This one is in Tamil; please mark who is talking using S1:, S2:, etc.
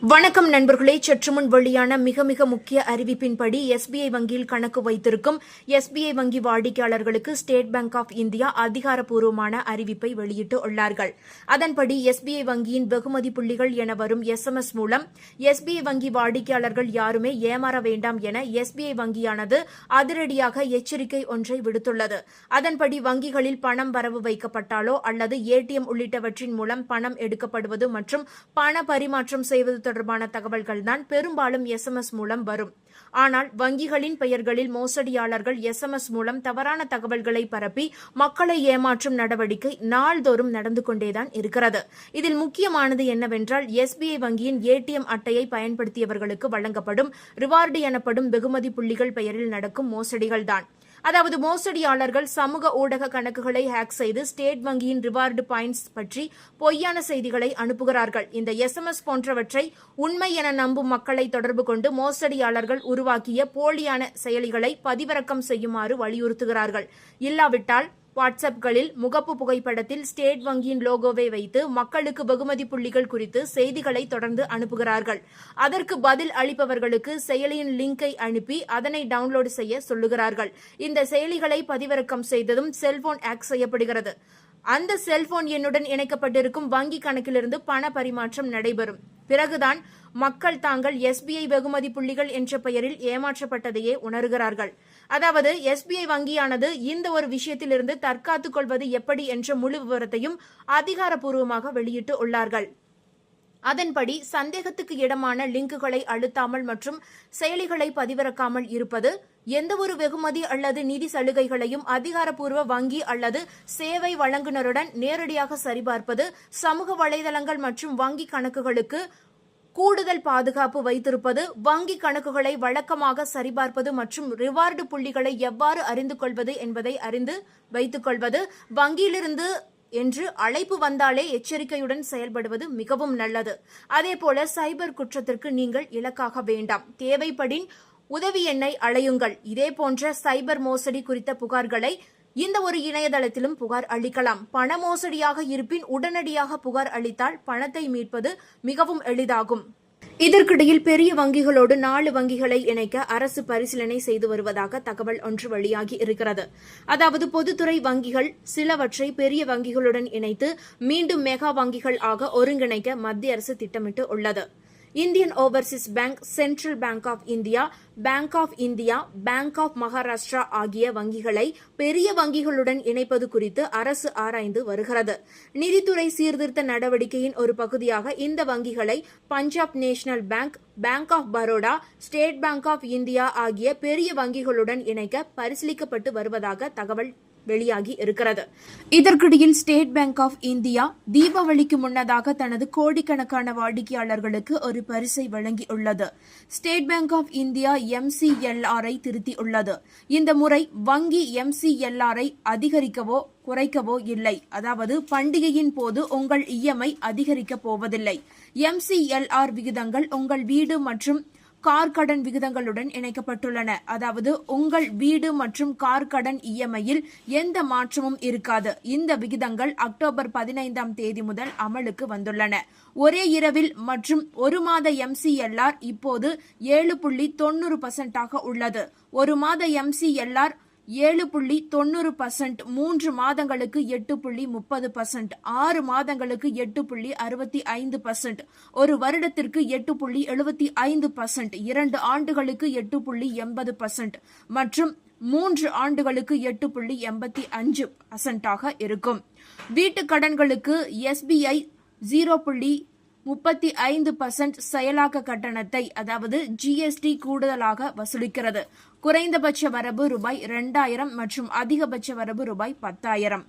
S1: வணக்கம் நண்பர்களே. சற்றுமுன் வெளியான மிக முக்கிய அறிவிப்பின்படி எஸ்பிஐ வங்கியில் கணக்கு வைத்திருக்கும் எஸ்பிஐ வங்கி வாடிக்கையாளர்களுக்கு ஸ்டேட் பேங்க் ஆஃப் இந்தியா அதிகாரப்பூர்வமான அறிவிப்பை வெளியிட்டு உள்ளார்கள். அதன்படி எஸ்பிஐ வங்கியின் வெகுமதி புள்ளிகள் என வரும் SMS மூலம் எஸ்பிஐ வங்கி வாடிக்கையாளர்கள் யாருமே ஏமாற வேண்டாம் என எஸ்பிஐ வங்கியானது அதிரடியாக எச்சரிக்கை ஒன்றை விடுத்துள்ளது. அதன்படி வங்கிகளில் பணம் வரவு வைக்கப்பட்டாலோ அல்லது ஏடிஎம் உள்ளிட்டவற்றின் மூலம் பணம் எடுக்கப்படுவது மற்றும் பண பரிமாற்றம் செய்வது தொடர்பான தகவல்கள் தான் பெரும்பாலும் SMS மூலம் வரும். ஆனால் வங்கிகளின் பெயர்களில் மோசடியாளர்கள் SMS மூலம் தவறான தகவல்களை பரப்பி மக்களை ஏமாற்றும் நடவடிக்கை நாள்தோறும் நடந்து கொண்டேதான் இருக்கிறது. இதில் முக்கியமானது என்னவென்றால் எஸ்பிஐ வங்கியின் ஏடிஎம் அட்டையை பயன்படுத்தியவர்களுக்கு வழங்கப்படும் ரிவார்டு எனப்படும் வெகுமதி புள்ளிகள் பெயரில் நடக்கும் மோசடிகள்தான். அதாவது மோசடியாளர்கள் சமூக ஊடக கணக்குகளை ஹேக் செய்து ஸ்டேட் வங்கியின் ரிவார்டு பாயிண்ட்ஸ் பற்றி பொய்யான செய்திகளை அனுப்புகிறார்கள். இந்த SMS போன்றவற்றை உண்மை என நம்பும் மக்களை தொடர்பு கொண்டு மோசடியாளர்கள் உருவாக்கிய போலியான செயலிகளை பதிவிறக்கம் செய்யுமாறு வலியுறுத்துகிறார்கள். இல்லாவிட்டால் வாட்ஸ்அப்களில் முகப்பு புகைப்படத்தில் ஸ்டேட் வங்கியின் லோகோவை வைத்து மக்களுக்கு வெகுமதி புள்ளிகள் குறித்து செய்திகளை தொடர்ந்து அனுப்புகிறார்கள். அதற்கு பதில் அளிப்பவர்களுக்கு செயலியின் லிங்கை அனுப்பி அதனை டவுன்லோடு செய்ய சொல்லுகிறார்கள். இந்த செயலிகளை பதிவிறக்கம் செய்ததும் செல்போன் ஹேக் செய்யப்படுகிறது. அந்த செல்போன் எண்ணுடன் இணைக்கப்பட்டிருக்கும் வங்கி கணக்கிலிருந்து பண பரிமாற்றம் நடைபெறும். பிறகுதான் மக்கள் தாங்கள் எஸ்பிஐ வெகுமதி புள்ளிகள் என்ற பெயரில் ஏமாற்றப்பட்டதையே உணர்கிறார்கள். அதாவது எஸ்பிஐ வங்கியானது இந்த ஒரு விஷயத்திலிருந்து தற்காத்துக் கொள்வது எப்படி என்ற முழு விவரத்தையும் அதிகாரப்பூர்வமாக வெளியிட்டு உள்ளார்கள். அதன்படி சந்தேகத்துக்கு இடமான லிங்குகளை அழுத்தாமல் மற்றும் செயலிகளை பதிவிறக்காமல் இருப்பது, எந்தவொரு வெகுமதி அல்லது நிதி சலுகைகளையும் அதிகாரப்பூர்வ வங்கி அல்லது சேவை வழங்குநருடன் நேரடியாக சரிபார்ப்பது, சமூக வலைதளங்கள் மற்றும் வங்கி கணக்குகளுக்கு கூடுதல் பாதுகாப்பு வைத்திருப்பது, வங்கி கணக்குகளை வழக்கமாக சரிபார்ப்பது மற்றும் ரிவார்டு புள்ளிகளை எவ்வாறு அறிந்து கொள்வது என்பதை அறிந்து வைத்துக் கொள்வது, வங்கியிலிருந்து என்று அழைப்பு வந்தாலே எச்சரிக்கையுடன் செயல்படுவது மிகவும் நல்லது. அதேபோல சைபர் குற்றத்திற்கு நீங்கள் இலக்காக வேண்டாம். தேவைப்படின் உதவி எண்ணை அழையுங்கள். இதேபோன்ற சைபர் மோசடி குறித்த புகார்களை இந்த ஒரு இணையதளத்திலும் புகார் அளிக்கலாம். பண மோசடியாக இருப்பின் உடனடியாக புகார் அளித்தால் பணத்தை மீட்பது மிகவும் எளிதாகும். இதற்கிடையில் பெரிய வங்கிகளோடு 4 வங்கிகளை இணைக்க அரசு பரிசீலனை செய்து வருவதாக தகவல் ஒன்று வெளியாகி இருக்கிறது. அதாவது பொதுத்துறை வங்கிகள் சிலவற்றை பெரிய வங்கிகளுடன் இணைத்து மீண்டும் மெகா வங்கிகள் ஆக ஒருங்கிணைக்க மத்திய அரசு திட்டமிட்டு உள்ளது. Indian Overseas Bank, Central Bank of India, Bank of India, Bank of Maharashtra ஆகிய வங்கிகளை பெரிய வங்கிகளுடன் இணைப்பது குறித்து அரசு ஆராய்ந்து வருகிறது. நிதித்துறை சீர்திருத்த நடவடிக்கையின் ஒரு பகுதியாக இந்த வங்கிகளை Punjab National Bank, Bank of Baroda, State Bank of India ஆகிய பெரிய வங்கிகளுடன் இணைக்க பரிசீலிக்கப்பட்டு வருவதாக தகவல் வெளியாகி இருக்கிறது. இதற்கிடையில் ஸ்டேட் பேங்க் ஆஃப் இந்தியா தீபாவளிக்கு முன்னதாக தனது கோடிக்கணக்கான வாடிக்கையாளர்களுக்கு ஒரு பரிசை வழங்கியுள்ளது. ஸ்டேட் பேங்க் ஆஃப் இந்தியா MCLR-ஐ திருத்தியுள்ளது. இந்த முறை வங்கி MCLR-ஐ அதிகரிக்கவோ குறைக்கவோ இல்லை. அதாவது பண்டிகையின் போது உங்கள் EMI அதிகரிக்கப் போவதில்லை. MCLR விகிதங்கள் உங்கள் வீடு மற்றும் கார் கடன் விகிதங்களுடன் இணைக்கப்பட்டுள்ளன. அதாவது உங்கள் வீடு மற்றும் கார் கடன் EMI-யில் எந்த மாற்றமும் இருக்காது. இந்த விகிதங்கள் அக்டோபர் 15ஆம் தேதி முதல் அமலுக்கு வந்துள்ளன. ஒரே இரவில் மற்றும் ஒரு மாத MCLR இப்போது 7.90% உள்ளது. ஒரு மாத MCLR 7.90%, 3 மாதங்களுக்கு 8.30%, 6 மாதங்களுக்கு 8.65%, ஒரு வருடத்திற்கு 8.75%, 2 ஆண்டுகளுக்கு 8.80% மற்றும் 3 ஆண்டுகளுக்கு 8.85% இருக்கும். வீட்டு கடன்களுக்கு SBI 0.35% செயலாக்க கட்டணத்தை, அதாவது GST கூடுதலாக வசூலிக்கிறது. குறைந்தபட்ச வரம்பு ரூபாய் 2000 மற்றும் அதிகபட்ச வரம்பு ரூபாய் 10,000.